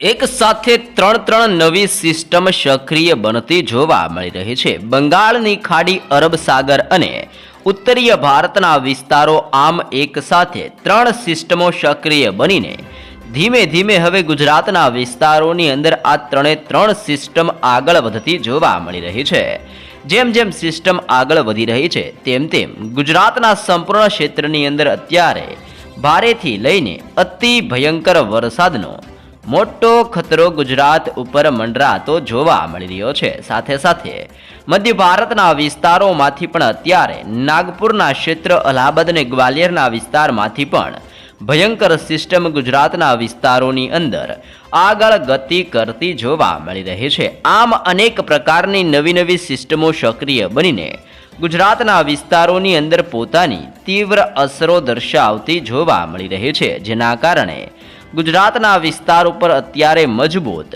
એક સાથે ત્રણ નવી સિસ્ટમ સક્રિય બનતી જોવા મળી રહી છે। બંગાળની ખાડી, અરબ સાગર અને ઉત્તરીય ભારતના વિસ્તારો આમ એક સાથે ત્રણ સિસ્ટમો સક્રિય બનીને ધીમે ધીમે હવે ગુજરાતના વિસ્તારોની અંદર આ ત્રણ સિસ્ટમ આગળ વધતી જોવા મળી રહી છે। જેમ જેમ સિસ્ટમ આગળ વધી રહી છે તેમ તેમ ગુજરાતના સંપૂર્ણ ક્ષેત્રની અંદર અત્યારે ભારેથી લઈને અતિ ભયંકર વરસાદનો મોટો ખતરો ગુજરાત ઉપર મંડરાતો જોવા મળી રહ્યો છે। સાથે સાથે મધ્ય ભારતના વિસ્તારોમાંથી પણ અત્યારે નાગપુરના ક્ષેત્ર, અલ્હાબાદ અને ગ્વાલિયરના વિસ્તારમાંથી પણ ભયંકર સિસ્ટમ ગુજરાતના વિસ્તારોની અંદર આગળ ગતિ કરતી જોવા મળી રહી છે। આમ અનેક પ્રકારની નવી સિસ્ટમો સક્રિય બનીને ગુજરાતના વિસ્તારોની અંદર પોતાની તીવ્ર અસરો દર્શાવતી જોવા મળી રહી છે, જેના કારણે ગુજરાતના વિસ્તાર ઉપર અત્યારે મજબૂત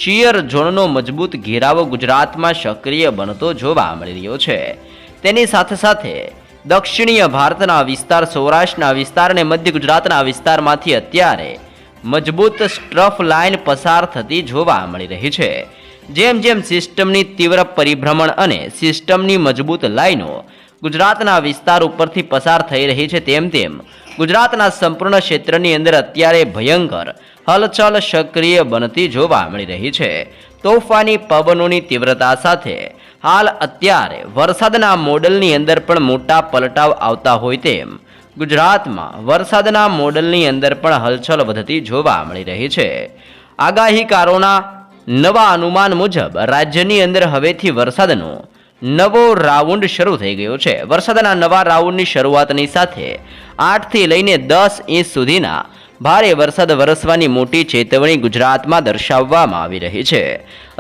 શિયર ઝોનનો મજબૂત ઘેરાવો ગુજરાતમાં સક્રિય બનતો જોવા મળી રહ્યો છે। તેની સાથે સાથે દક્ષિણીય ભારતના વિસ્તાર, સૌરાષ્ટ્રના વિસ્તાર અને મધ્ય ગુજરાતના વિસ્તારમાંથી અત્યારે મજબૂત સ્ટ્રફ લાઇન પસાર થતી જોવા મળી રહી છે। જેમ જેમ સિસ્ટમની તીવ્ર પરિભ્રમણ અને સિસ્ટમની મજબૂત લાઇનો ગુજરાતના વિસ્તાર ઉપરથી પસાર થઈ રહી છે તેમ તેમ ગુજરાતના સંપૂર્ણ ક્ષેત્રની અંદર અત્યારે ભયંકર હલચલ સક્રિય બનતી જોવા મળી રહી છે। તોફાની પવનોની તીવ્રતા સાથે હાલ અત્યારે વરસાદના મોડલની અંદર પણ મોટા પલટાવ આવતા હોય તેમ ગુજરાતમાં વરસાદના મોડલની અંદર પણ હલચલ વધતી જોવા મળી રહી છે। આગાહીકારોના નવા અનુમાન મુજબ રાજ્યની અંદર હવેથી વરસાદનો નવો રાઉન્ડ શરૂ થઈ ગયો છે। વરસાદના નવા રાઉન્ડની શરૂઆતની સાથે 8 થી લઈને 10 ઇંચ સુધીના ભારે વરસાદ વરસવાની મોટી ચેતવણી ગુજરાતમાં દર્શાવવામાં આવી રહી છે।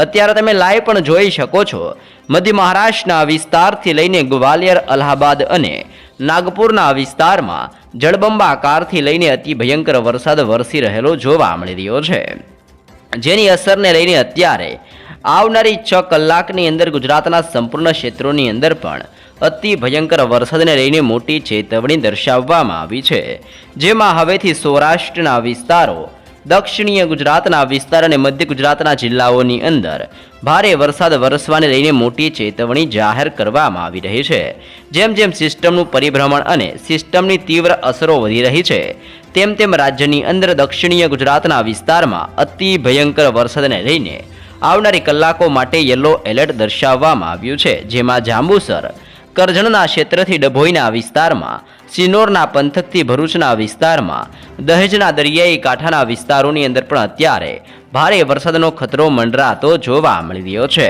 અત્યારે તમે લાઈવ પણ જોઈ શકો છો, મધ્ય મહારાષ્ટ્રના વિસ્તારથી લઈને ગ્વાલિયર, અલ્હાબાદ અને નાગપુરના વિસ્તારમાં જળબંબાકારથી લઈને અતિ ભયંકર વરસાદ વરસી રહેલો જોવા મળી રહ્યો છે, જેની અસરને લઈને અત્યારે આવનારી 6 કલાકની અંદર ગુજરાતના સંપૂર્ણ ક્ષેત્રોની અંદર પણ અતિ ભયંકર વરસાદને લઈને મોટી ચેતવણી દર્શાવવામાં આવી છે। જેમાં હવેથી સૌરાષ્ટ્રના વિસ્તારો, દક્ષિણીય ગુજરાતના વિસ્તાર અને મધ્ય ગુજરાતના જિલ્લાઓની અંદર ભારે વરસાદ વરસવાને લઈને મોટી ચેતવણી જાહેર કરવામાં આવી રહી છે। જેમ જેમ સિસ્ટમનું પરિભ્રમણ અને સિસ્ટમની તીવ્ર અસરો વધી રહી છે તેમ તેમ રાજ્યની અંદર દક્ષિણીય ગુજરાતના વિસ્તારમાં અતિ ભયંકર વરસાદને લઈને આવનારી કલાકો માટે યલો એલર્ટ દર્શાવવામાં આવ્યું છે। જેમાં જાંબુસર, કરજણના ક્ષેત્રથી ડભોઈના વિસ્તારમાં, સિનોરના પંથકથી ભરૂચના વિસ્તારમાં, દહેજના દરિયાઈ કાંઠાના વિસ્તારોની અંદર પણ અત્યારે ભારે વરસાદનો ખતરો મંડરાતો જોવા મળી રહ્યો છે।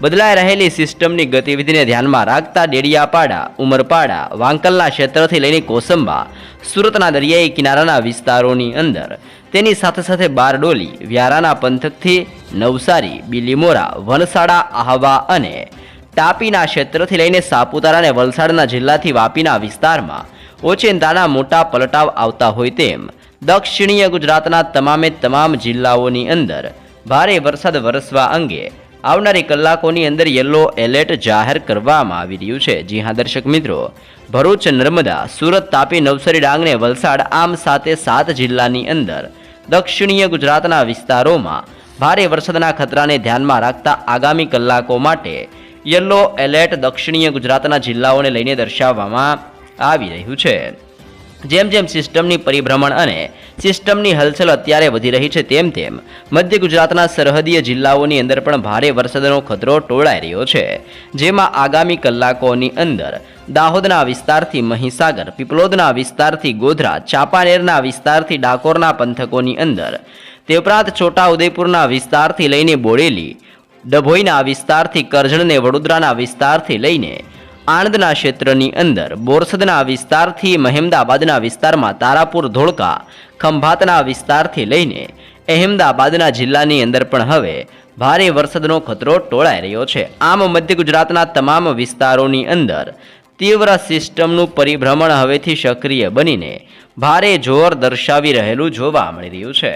બદલાઈ રહેલી સિસ્ટમની ગતિવિધિને ધ્યાનમાં રાખતા ડેડિયાપાડા, ઉમરપાડા, વાંકલના ક્ષેત્રથી લઈને કોસંબા, સુરતના દરિયાઈ કિનારાના વિસ્તારોની અંદર, તેની સાથે સાથે બારડોલી, વ્યારાના પંથકથી નવસારી, બિલીમોરા, વનસાડા, આહવા અને તાપીના ક્ષેત્રથી લઈને સાપુતારા અને વલસાડના જિલ્લાથી વાપીના વિસ્તારમાં ઓચિંતાના મોટા પલટાવ આવતા હોય તેમ દક્ષિણીય ગુજરાતના તમામ જિલ્લાઓની અંદર ભારે વરસાદ વરસવા અંગે આવનારી કલાકોની અંદર યલો એલર્ટ જાહેર કરવામાં આવી રહ્યું છે। જી હા દર્શક મિત્રો, ભરૂચ, નર્મદા, સુરત, તાપી, નવસારી, ડાંગ અને વલસાડ આમ સાથે 7 જિલ્લાની અંદર દક્ષિણીય ગુજરાતના વિસ્તારોમાં ભારે વરસાદના ખતરાને ધ્યાનમાં રાખતા આગામી કલાકો માટે યલો એલર્ટ દક્ષિણીય ગુજરાતના જિલ્લાઓને લઈને દર્શાવવામાં આવી રહ્યું છે। જેમ જેમ સિસ્ટમની પરિભ્રમણ અને સિસ્ટમની હલચલ અત્યારે વધી રહી છે તેમ તેમ મધ્ય ગુજરાતના સરહદીય જિલ્લાઓની અંદર પણ ભારે વરસાદનો ખતરો ટોળાઈ રહ્યો છે। જેમાં આગામી કલાકોની અંદર દાહોદના વિસ્તારથી મહીસાગર, પીપલોદના વિસ્તારથી ગોધરા, ચાંપાનેરના વિસ્તારથી ડાકોરના પંથકોની અંદર, તે ઉપરાંત છોટા ઉદેપુરના વિસ્તારથી લઈને બોડેલી, ડભોઈના વિસ્તારથી કરજણ અને વડોદરાના વિસ્તારથી લઈને આણંદના ક્ષેત્રની અંદર, બોરસદના વિસ્તારથી મહેમદાબાદના વિસ્તારમાં, તારાપુર, ધોળકા, ખંભાતના વિસ્તારથી લઈને અહેમદાબાદના જિલ્લાની અંદર પણ હવે ભારે વરસાદનો ખતરો ટોળાઈ રહ્યો છે। આમ મધ્ય ગુજરાતના તમામ વિસ્તારોની અંદર તીવ્ર સિસ્ટમનું પરિભ્રમણ હવેથી સક્રિય બનીને ભારે જોર દર્શાવી રહેલું જોવા મળી રહ્યું છે।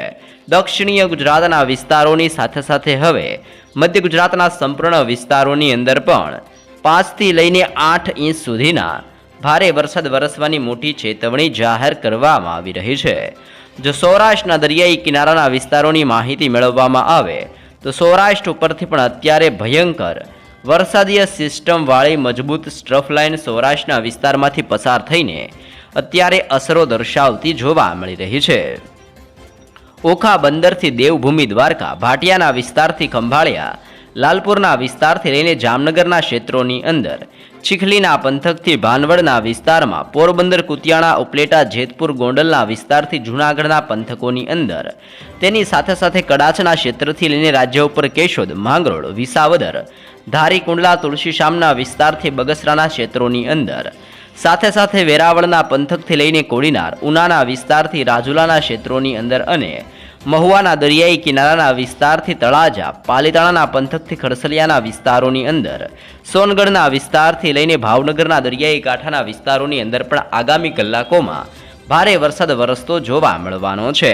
દક્ષિણીય ગુજરાતના વિસ્તારોની સાથે સાથે હવે મધ્ય ગુજરાતના સંપૂર્ણ વિસ્તારોની અંદર પણ 5 થી લઈને 8 ઇંચ સુધીના ભારે વરસાદ વરસવાની મોટી ચેતવણી જાહેર કરવામાં આવી રહી છે। જો સૌરાષ્ટ્રના દરિયાઈ કિનારાના વિસ્તારોની માહિતી મેળવવામાં આવે તો સૌરાષ્ટ્ર ઉપરથી પણ અત્યારે ભયંકર વરસાદીય સિસ્ટમવાળી મજબૂત સ્ટ્રફ લાઇન સૌરાષ્ટ્રના વિસ્તારમાંથી પસાર થઈને અત્યારે અસરો દર્શાવતી જોવા મળી રહી છે. ઓખા બંદરથી દેવભૂમિ દ્વારકા, ભાટિયાના વિસ્તારથી ખંભાળિયા, લાલપુરના વિસ્તારથી લઈને જામનગરના ક્ષેત્રોની અંદર, ચીખલીના પંથકથી ભાનવડના વિસ્તારમાં, પોરબંદર, કુતિયાણા, ઉપલેટા, જેતપુર, ગોંડલના વિસ્તારથી જૂનાગઢના પંથકોની અંદર, તેની સાથે સાથે કડાચના ક્ષેત્રથી લઈને રાજ્ય ઉપર કેશોદ, માંગરોળ, વિસાવદર, ધારી, કુંડલા, તુલસીશામના વિસ્તારથી બગસરાના ક્ષેત્રોની અંદર, સાથે સાથે વેરાવળના પંથકથી લઈને કોડીનાર, ઉનાના વિસ્તારથી રાજુલાના ક્ષેત્રોની અંદર અને મહુવાના દરિયાઈ કિનારાના વિસ્તારથી તળાજા, પાલીતાણાના પંથકથી ખડસલિયાના વિસ્તારોની અંદર, સોનગઢના વિસ્તારથી લઈને ભાવનગરના દરિયાઈ કાંઠાના વિસ્તારોની અંદર પણ આગામી કલાકોમાં ભારે વરસાદ વરસતો જોવા મળવાનો છે.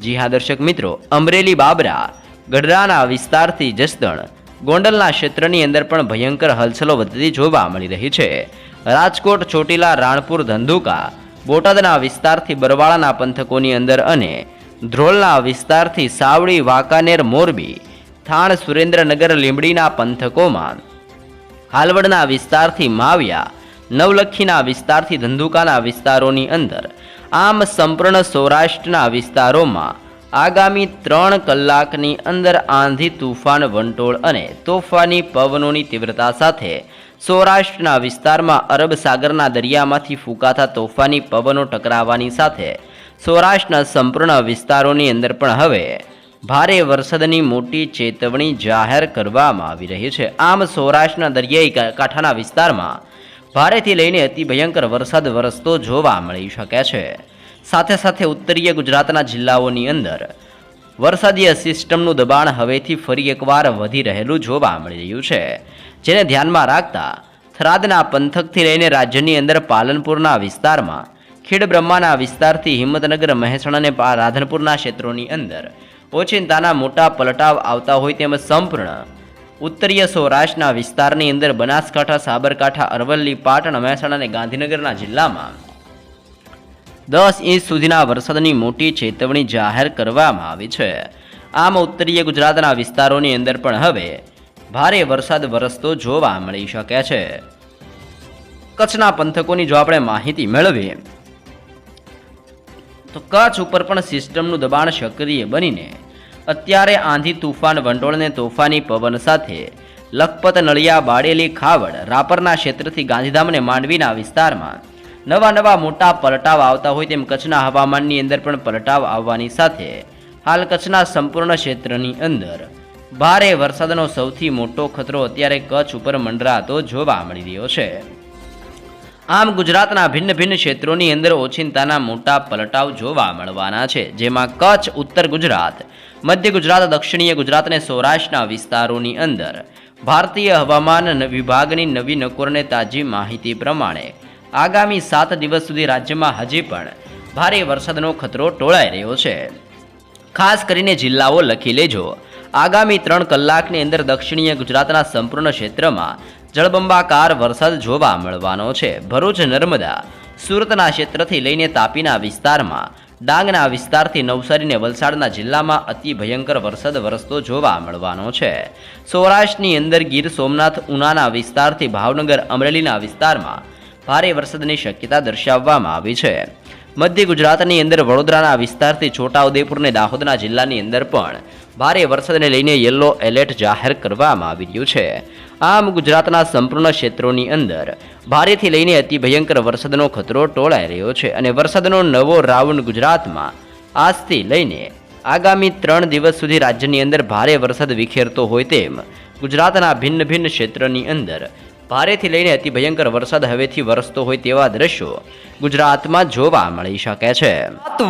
જી હા દર્શક મિત્રો, અમરેલી, બાબરા, ગઢડાના વિસ્તારથી જસદણ, ગોંડલના ક્ષેત્રની અંદર પણ ભયંકર હલચલો વધતી જોવા મળી રહી છે. રાજકોટ, ચોટીલા, રાણપુર, ધંધુકા, બોટાદના વિસ્તારથી બરવાળાના પંથકોની અંદર અને ધ્રોલના વિસ્તારથી સાવડી, વાંકાનેર, મોરબી, થાણ, સુરેન્દ્રનગર, લીંબડીના પંથકોમાં, હાલવડના વિસ્તારથી માવિયા, નવલખીના વિસ્તારથી ધંધુકાના વિસ્તારોની અંદર, આમ સંપૂર્ણ સૌરાષ્ટ્રના વિસ્તારોમાં આગામી 3 કલાકની અંદર આંધી, તુફાન, વંટોળ અને તોફાની પવનોની તીવ્રતા સાથે સૌરાષ્ટ્રના વિસ્તારમાં અરબ સાગરના દરિયામાંથી ફૂંકાતા તોફાની પવનો ટકરાવવાની સાથે સૌરાષ્ટ્રના સંપૂર્ણ વિસ્તારોની અંદર પણ હવે ભારે વરસાદની મોટી ચેતવણી જાહેર કરવામાં આવી રહી છે. આમ સૌરાષ્ટ્રના દરિયાઈ કાંઠાના વિસ્તારમાં ભારેથી લઈને અતિ ભયંકર વરસાદ વરસતો જોવા મળી શકે છે. સાથે સાથે ઉત્તરીય ગુજરાતના જિલ્લાઓની અંદર વરસાદીય સિસ્ટમનું દબાણ હવેથી ફરી એકવાર વધી રહેલું જોવા મળી રહ્યું છે, જેને ધ્યાનમાં રાખતા થરાદના પંથકથી લઈને રાજ્યની અંદર પાલનપુરના વિસ્તારમાં, ખેડબ્રહ્માના વિસ્તારથી હિંમતનગર, મહેસાણા અને રાધનપુરના ક્ષેત્રોની અંદર ઓચિંતાના મોટા પલટાવ આવતા હોય તેમ સંપૂર્ણ ઉત્તરીય સૌરાષ્ટ્રના વિસ્તારની અંદર બનાસકાંઠા, સાબરકાંઠા, અરવલ્લી, પાટણ, મહેસાણા અને ગાંધીનગરના જિલ્લામાં 10 ઇંચ સુધીના વરસાદની મોટી ચેતવણી જાહેર કરવામાં આવી છે. આમ ઉત્તરીય ગુજરાતના વિસ્તારોની અંદર પણ હવે ભારે વરસાદ વરસતો જોવા મળી શકે છે. કચ્છના પંથકોની જો આપણે માહિતી મેળવીએ તો કચ્છ ઉપર પણ સિસ્ટમનું દબાણ સક્રિય બનીને અત્યારે આંધી, તુફાન, વંટોળ અને તોફાની પવન સાથે લખપત, નળિયા, બાળેલી, ખાવડ, રાપરના ક્ષેત્રથી ગાંધીધામ અને માંડવીના વિસ્તારમાં નવા મોટા પલટાવ આવતા હોય તેમ કચ્છના હવામાનની અંદર પણ પલટાવ આવવાની સાથે હાલ કચ્છના સંપૂર્ણ ક્ષેત્રની અંદર ભારે વરસાદનો સૌથી મોટો ખતરો અત્યારે કચ્છ ઉપર મંડરાતો જોવા મળી રહ્યો છે. આમ ગુજરાતના ભિન્ન ક્ષેત્રોની અંદર ઓચિંતાના મોટા પલટાવ જોવા મળવાના છે, જેમાં કચ્છ, ઉત્તર ગુજરાત, મધ્ય ગુજરાત, દક્ષિણીય ગુજરાત અને સૌરાષ્ટ્રના વિસ્તારોની અંદર ભારતીય હવામાન વિભાગની નવી નકોરને તાજી માહિતી પ્રમાણે આગામી 7 દિવસ સુધી રાજ્યમાં હજી પણ ભારે વરસાદનો ખતરો ટોળાઈ રહ્યો છે. ખાસ કરીને જિલ્લાઓ લખી લેજો. આગામી 3 કલાકની અંદર દક્ષિણીય ગુજરાતના સંપૂર્ણ ક્ષેત્રમાં જળબંબાકાર વરસાદ જોવા મળવાનો છે. ભરૂચ, નર્મદા, સુરતના ક્ષેત્રથી લઈને તાપીના વિસ્તારમાં, ડાંગના વિસ્તારથી નવસારી અને વલસાડના જિલ્લામાં અતિ ભયંકર વરસાદ વરસતો જોવા મળવાનો છે. સૌરાષ્ટ્રની અંદર ગીર સોમનાથ, ઉનાના વિસ્તારથી ભાવનગર, અમરેલીના વિસ્તારમાં ભારે વરસાદની શક્યતા દર્શાવવામાં આવી છે. મધ્ય ગુજરાતની અંદર વડોદરાના વિસ્તારથી છોટાઉદેપુર અને દાહોદના જિલ્લાની અંદર પણ ભારે વરસાદને લઈને યલો એલર્ટ જાહેર કરવામાં આવી રહ્યું છે. આમ ગુજરાતના સંપૂર્ણ ક્ષેત્રોની અંદર ભારેથી લઈને અતિ ભયંકર વરસાદનો ખતરો ટોળાઈ રહ્યો છે અને વરસાદનો નવો રાઉન્ડ ગુજરાતમાં આજથી લઈને આગામી 3 દિવસ સુધી રાજ્યની અંદર ભારે વરસાદ વિખેરતો હોય તેમ ગુજરાતના ભિન્ન ક્ષેત્રની અંદર ભારેથી લઈને અતિ ભયંકર વરસાદ હવેથી વરસતો હોય તેવા દ્રશ્યો ગુજરાતમાં જોવા મળી શકે છે.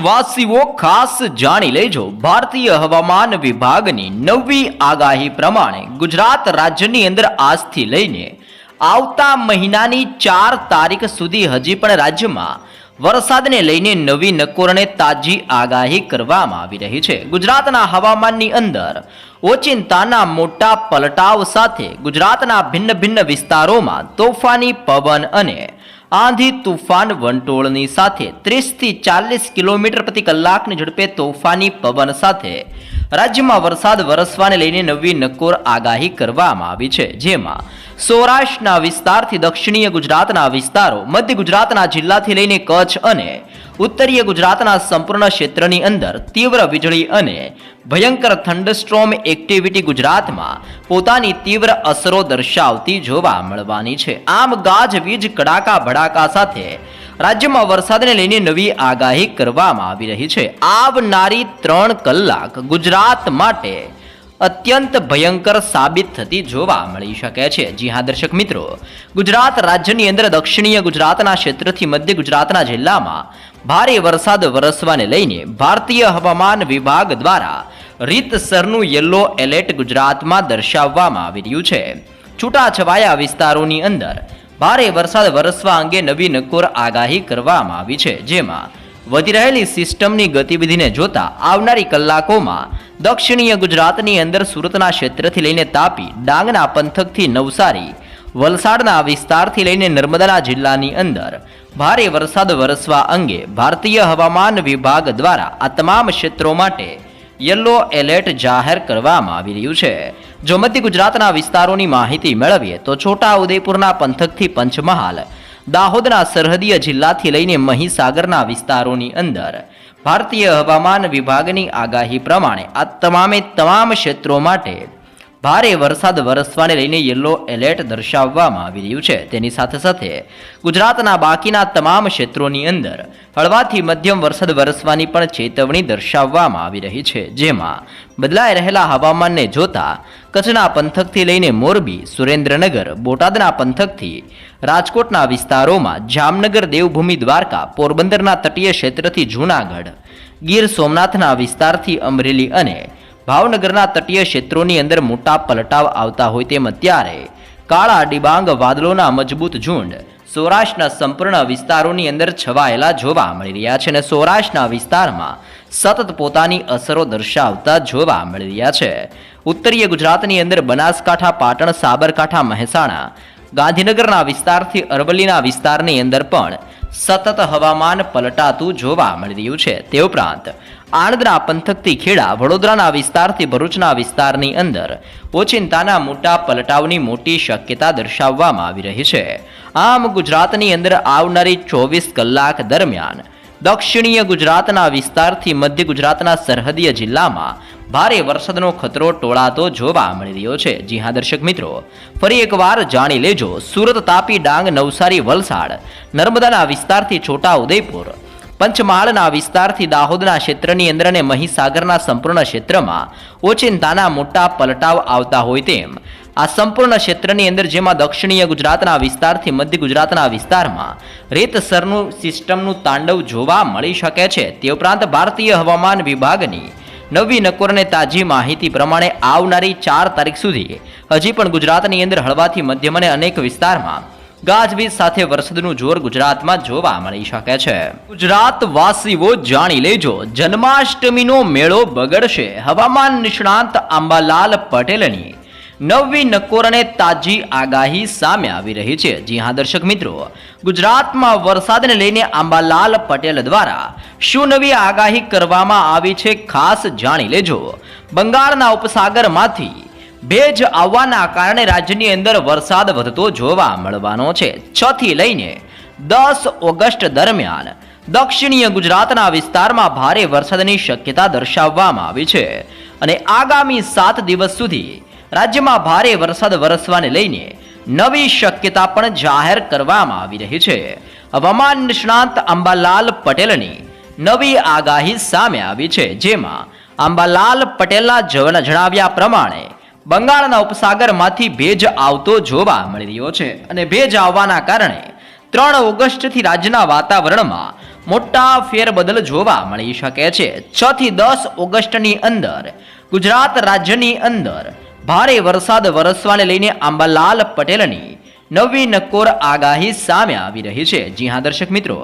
વાસીઓ ખાસ જાણી લેજો, ભારતીય હવામાન વિભાગની નવી આગાહી પ્રમાણે ગુજરાત રાજ્યની અંદર આજથી લઈને આવતા મહિનાની 4 તારીખ સુધી હજી પણ રાજ્યમાં વરસાદને લઈને નવી નકોરને તાજી આગાહી કરવામાં આવી રહી છે. ગુજરાતના હવામાનની અંદર ઓચિંતાના મોટા પલટાવ સાથે ગુજરાતના ભિન્ન વિસ્તારોમાં તોફાની પવન અને આંધી તુફાન વંટોળની સાથે 30 થી 40 કિલોમીટર પ્રતિ કલાકની ઝડપે તોફાની પવન સાથે રાજ્યમાં વરસાદ વરસવાને લઈને નવી નક્કોર આગાહી કરવામાં આવી છે, જેમાં સૌરાષ્ટ્રના વિસ્તારથી દક્ષિણીય ગુજરાતના વિસ્તારો, મધ્ય ગુજરાતના જિલ્લાથી લઈને કચ્છ અને ઉત્તરીય ગુજરાતના સંપૂર્ણ ક્ષેત્રની અંદર તીવ્ર વીજળી અને ભયંકર થંડરસ્ટ્રોમ એક્ટિવિટી ગુજરાતમાં પોતાની તીવ્ર અસરો દર્શાવતી જોવા મળવાની છે. આમ ગાજવીજ કડાકા ભડાકા સાથે રાજ્યમાં વરસાદને લઈને નવી આગાહી કરવામાં આવી રહી છે. આવનારી 3 કલાક ગુજરાત માટે અત્યંત ભયંકર સાબિત થતી જોવા મળી શકે છે. જી હા દર્શક મિત્રો, ગુજરાત રાજ્યની અંદર દક્ષિણીય ગુજરાતના ક્ષેત્રથી મધ્ય ગુજરાતના જિલ્લામાં ભારે વરસાદ વરસવાને લઈને ભારતીય હવામાન વિભાગ દ્વારા રીતસરનું યલો એલર્ટ ગુજરાતમાં દર્શાવવામાં આવી રહ્યું છે. છૂટાછવાયા વિસ્તારોની અંદર ભારે વરસાદ વરસવા અંગે નવી નક્કોર આગાહી કરવામાં આવી છે, જેમાં વધી રહેલી સિસ્ટમની ગતિવિધિને જોતા આવનારી કલાકોમાં દક્ષિણીય ગુજરાતની અંદર સુરતના ક્ષેત્રથી લઈને તાપી, ડાંગના પંથકથી નવસારી, વલસાડના વિસ્તારથી લઈને નર્મદા જિલ્લાની અંદર ભારે વરસાદ વરસવા અંગે ભારતીય હવામાન વિભાગ દ્વારા આ તમામ ક્ષેત્રો માટે યલો એલર્ટ જાહેર કરવામાં આવી રહ્યું છે. જો મધ્ય ગુજરાતના વિસ્તારોની માહિતી મેળવીએ તો છોટા ઉદેપુરના પંથકથી પંચમહાલ, દાહોદના સરહદીય જિલ્લાથી લઈને મહીસાગરના વિસ્તારોની અંદર ભારતીય હવામાન વિભાગની આગાહી પ્રમાણે આ તમામ ક્ષેત્રો માટે ભારે વરસાદ વરસવાને લઈને યલો એલર્ટ દર્શાવવામાં આવી રહ્યું છે. તેની સાથે સાથે ગુજરાતના બાકીના તમામ ક્ષેત્રોની અંદર હળવાથી મધ્યમ વરસાદ વરસવાની પણ ચેતવણી દર્શાવવામાં આવી રહી છે, જેમાં બદલાઈ રહેલા હવામાનને જોતા કચ્છના પંથકથી લઈને મોરબી, સુરેન્દ્રનગર, બોટાદના પંથકથી રાજકોટના વિસ્તારોમાં, જામનગર, દેવભૂમિ, દ્વારકા, પોરબંદરના તટીય ક્ષેત્રથી જૂનાગઢ, ગીર સોમનાથના વિસ્તારથી અમરેલી અને ભાવનગરના તટીય ક્ષેત્રોની અંદર મોટા પલટાવ આવતા હોય તેમ અત્યારે કાળા ડિબાંગ વાદળોના મજબૂત ઝુંડ સૌરાષ્ટ્રના સંપૂર્ણ વિસ્તારોની અંદર છવાયેલા જોવા મળી રહ્યા છે અને સૌરાષ્ટ્રના વિસ્તારમાં સતત પોતાની અસરો દર્શાવતા જોવા મળી રહ્યા છે. ઉત્તરીય ગુજરાતની અંદર બનાસકાંઠા, પાટણ, સાબરકાંઠા, મહેસાણા, ગાંધીનગરના વિસ્તારથી અરવલ્લીના વિસ્તારની અંદર પણ સતત હવામાન પલટાતું જોવા મળી રહ્યું છે. તે ઉપરાંત આણંદના પંથકથી ખેડા, વડોદરાના વિસ્તારથી ભરૂચના વિસ્તારની અંદર ઓચિંતાના મોટા પલટાવની મોટી શક્યતા દર્શાવવામાં આવી રહી છે. આમ ગુજરાતની અંદર આવનારી 24 કલાક દરમિયાન દક્ષિણીય ગુજરાતના વિસ્તારથી મધ્ય ગુજરાતના સરહદીય જિલ્લામાં ભારે વરસાદનો ખતરો ટોળાતો જોવા મળી રહ્યો છે. જી હા દર્શક મિત્રો, ફરી એકવાર જાણી લેજો. સુરત, તાપી, ડાંગ, નવસારી, વલસાડ, નર્મદાના વિસ્તારથી છોટા ઉદેપુર, પંચમહાલના વિસ્તારથી દાહોદના ક્ષેત્રની અંદર અને મહીસાગરના સંપૂર્ણ ક્ષેત્રમાં ઓચિંતાના મોટા પલટાવ આવતા હોય તેમ આ સંપૂર્ણ ક્ષેત્રની અંદર, જેમાં દક્ષિણીય ગુજરાતના વિસ્તારથી મધ્ય ગુજરાતના વિસ્તારમાં રેતસરનું સિસ્ટમનું તાંડવ જોવા મળી શકે છે. તે ઉપરાંત ભારતીય હવામાન વિભાગની નવી નક્કોર અને તાજી માહિતી પ્રમાણે આવનારી 4 તારીખ સુધી હજી પણ ગુજરાતની અંદર હળવાથી મધ્યમ અને અનેક વિસ્તારમાં ગાજવીજ સાથે વરસાદનું જોર ગુજરાતમાં જોવા મળી શકે છે. ગુજરાત વાસીઓ જાણી લેજો, જન્માષ્ટમીનો મેળો બગડશે. હવામાન નિષ્ણાંત અંબાલાલ પટેલની નવી નક્કોર અને તાજી આગાહી સામે આવી રહી છે. જી હા દર્શક મિત્રો, ગુજરાતમાં વરસાદને લઈને અંબાલાલ પટેલ દ્વારા શું નવી આગાહી કરવામાં આવી છે, ખાસ જાણી લેજો. બંગાળના ઉપસાગરમાંથી ભેજ આવવાના કારણે રાજ્યની અંદર વરસાદ વધતો જોવા મળવાનો છે. 6 થી લઈને 10 ઓગસ્ટ દરમિયાન દક્ષિણીય ગુજરાતના વિસ્તારમાં ભારે વરસાદની શક્યતા દર્શાવવામાં આવી છે અને આગામી 7 દિવસ સુધી રાજ્યમાં ભારે વરસાદ વરસવાને લઈને નવી શક્યતા પણ જાહેર કરવામાં આવી રહી છે. હવામાન નિષ્ણાંત અંબાલાલ પટેલની નવી આગાહી સામે આવી છે, જેમાં અંબાલાલ પટેલના જણાવ્યા પ્રમાણે બંગાળના ઉપસાગરમાંથી ભેજ આવતો જોવા મળી રહ્યો છે અને ભેજ આવવાના કારણે 3 ઓગસ્ટથી રાજ્યના વાતાવરણમાં મોટા ફેરબદલ જોવા મળી શકે છે. 6 થી 10 ઓગસ્ટની અંદર ગુજરાત રાજ્યની અંદર ભારે વરસાદ વરસવાને લઈને અંબાલાલ પટેલની નવી નક્કોર આગાહી સામે આવી રહી છે. જી હા દર્શક મિત્રો,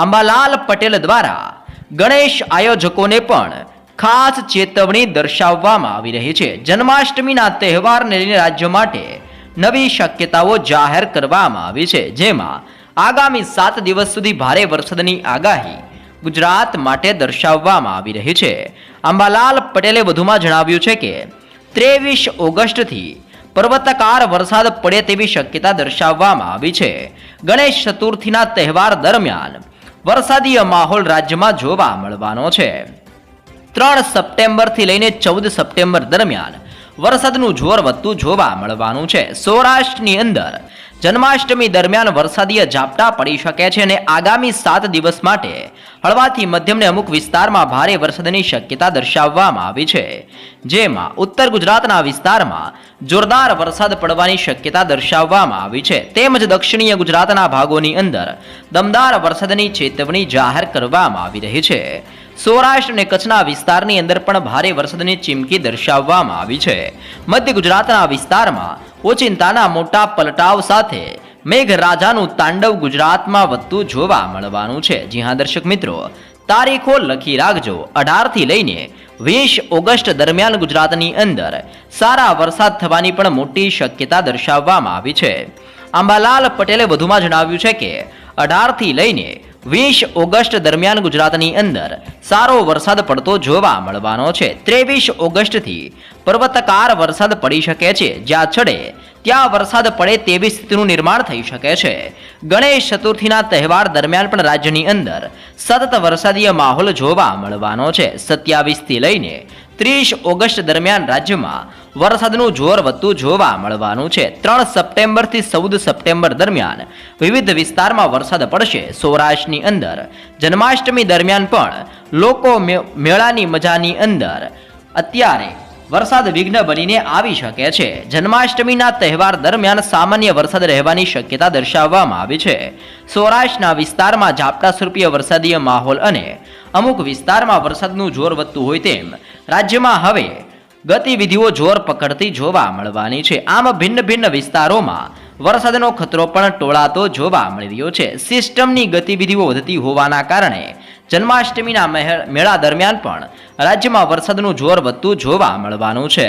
અંબાલાલ પટેલ દ્વારા ગણેશ આયોજકોને પણ ખાસ ચેતવણી દર્શાવવામાં આવી રહી છે. જન્માષ્ટમીના તહેવારને લઈને રાજ્ય માટે નવી શક્યતાઓ જાહેર કરવામાં આવી છે, જેમાં આગામી 7 દિવસ સુધી ભારે વરસાદની આગાહી ગુજરાત માટે દર્શાવવામાં આવી રહી છે. અંબાલાલ પટેલે વધુમાં જણાવ્યું છે કે 23 ઓગસ્ટથી પર્વતાકાર વરસાદ પડે તેવી શક્યતા દર્શાવવામાં આવી છે. ગણેશ ચતુર્થીના તહેવાર દરમિયાન વરસાદીય માહોલ રાજ્યમાં જોવા મળવાનો છે. 3 સપ્ટેમ્બરથી લઈને 14 સપ્ટેમ્બર દરમિયાન વરસાદનું જોર વધતું જોવા મળવાનું છે. સૌરાષ્ટ્રની અંદર જન્માષ્ટમી દરમિયાન વરસાદીય ઝાપટા પડી શકે છે અને આગામી 7 દિવસ માટે હળવાથી મધ્યમ ને અમુક વિસ્તારમાં ભારે વરસાદની શક્યતા દર્શાવવામાં આવી છે. જેમાં ઉત્તર ગુજરાતના વિસ્તારમાં જોરદાર વરસાદ પડવાની શક્યતા દર્શાવવામાં આવી છે. તેમજ દક્ષિણીય ગુજરાતના ભાગોની અંદર દમદાર વરસાદની ચેતવણી જાહેર કરવામાં આવી રહી છે. સૌરાષ્ટ્ર અને કચ્છના વિસ્તારની અંદર પણ ભારે વરસાદની ચીમકી દર્શાવવામાં આવી છે. મધ્ય ગુજરાતના વિસ્તારમાં ઓચિંતાના મોટા પલટાવ સાથે મેઘરાજાનું તાંડવ ગુજરાતમાં વધતું જોવા મળવાનું છે. જી હા દર્શક મિત્રો, તારીખો લખી રાખજો. 18 થી લઈને 20 ઓગસ્ટ દરમિયાન ગુજરાતની અંદર સારા વરસાદ થવાની પણ મોટી શક્યતા દર્શાવવામાં આવી છે. અંબાલાલ પટેલે વધુમાં જણાવ્યું છે કે 18 થી લઈને 20 ઓગસ્ટ દરમિયાન ગુજરાતની અંદર સારો વરસાદ પડતો જોવા મળવાનો છે. 23 ઓગસ્ટથી પર્વતકાર વરસાદ પડી શકે છે. જ્યાં ચડે ત્યાં વરસાદ પડે તેવી સ્થિતિનું નિર્માણ થઈ શકે છે. ગણેશ ચતુર્થીના તહેવાર દરમિયાન પણ રાજ્યની અંદર સતત વરસાદીય માહોલ જોવા મળવાનો છે. 27 થી લઈને 30 ઓગસ્ટ દરમિયાન રાજ્યમાં વરસાદનું જોર વધતું જોવા મળવાનું છે. 3 સપ્ટેમ્બરથી 14 સપ્ટેમ્બર દરમિયાન વિવિધ વિસ્તારમાં વરસાદ પડશે. સૌરાષ્ટ્રની અંદર જન્માષ્ટમી દરમિયાન પણ લોકો મેળાની મજાની અંદર અત્યારે વરસાદ વિઘ્ન બનીને આવી શકે છે. જન્માષ્ટમીના તહેવાર દરમિયાન સામાન્ય વરસાદ રહેવાની શક્યતા દર્શાવવામાં આવી છે. સૌરાષ્ટ્રના વિસ્તારમાં ઝાપટા સ્વરૂપીય વરસાદીય માહોલ અને અમુક વિસ્તારમાં વરસાદનું જોર વધતું હોય તેમ રાજ્યમાં હવે ગતિવિધિઓ જોર પકડતી જોવા મળવાની છે. આમ ભિન્ન ભિન્ન વિસ્તારોમાં વરસાદનો ખતરો પણ ટોળાતો જોવા મળી રહ્યો છે. સિસ્ટમની ગતિવિધિઓ વધતી હોવાના કારણે જન્માષ્ટમીના મેળા દરમિયાન પણ રાજ્યમાં વરસાદનું જોર વધતું જોવા મળવાનું છે.